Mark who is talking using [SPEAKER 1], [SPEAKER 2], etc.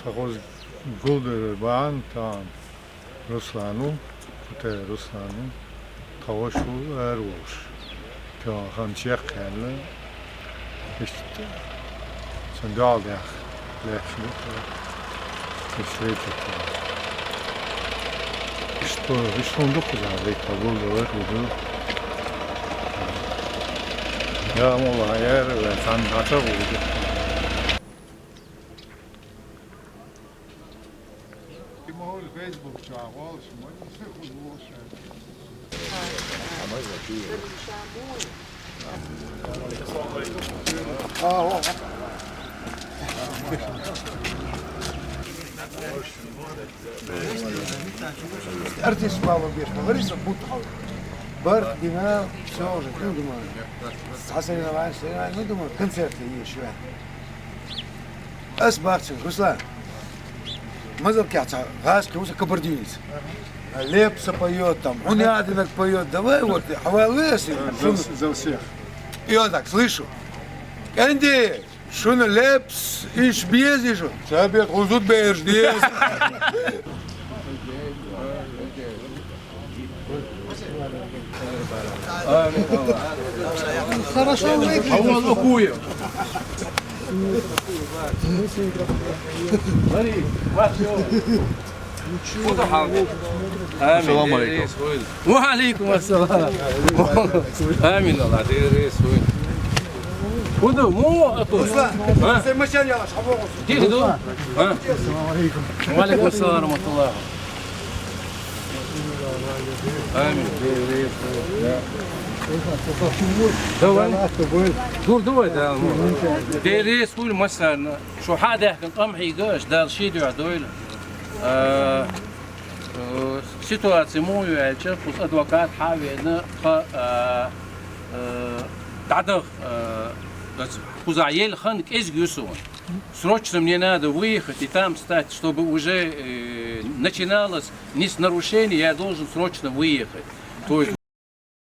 [SPEAKER 1] Takoz Gulder Ban tam Ruslanu, te Ruslanu, Tavashu Ervuş. Pia Hamşek kelle. İşte Sandal ya. Lekşni. İşte İşte onduk da kabul var bu. Ya Allah yer ve sen hata oldu. Facebook çağırıyor,
[SPEAKER 2] Артист мало бежит, говорится, будто. Бар, дина, все уже, ну, думаю, соревнования, ну, думаю, концерты еще. Асбахчин, Руслан, мазал кятся, газ, круса кабардинец. Лепса поет там, Унядинок поет, давай вот, хвалысь.
[SPEAKER 1] За всех.
[SPEAKER 2] И он так, слышу, Энди, шуна лепс, иш безишь, тебе хузут беждес.
[SPEAKER 3] Хорошо выглядит. А он Акуев. Смотри, السلام عليكم. وعليكم السلام. آمين الله دير سوي. خذوا مو أطول.
[SPEAKER 2] زي ما شان يلا شحبوه.
[SPEAKER 3] تيجوا. السلام عليكم. وعليكم السلام ورحمة الله. آمين. دور ديريس كل مثلا شو حدا يحكي قمحي قاش دار شي دو عدول سيتواتسي مو يعيش بس ادوكات حاوي ان تعدغ кузаел ханк изгюсун. Срочно мне надо выехать и там стать, чтобы уже начиналось не с нарушений, я должен срочно выехать. То есть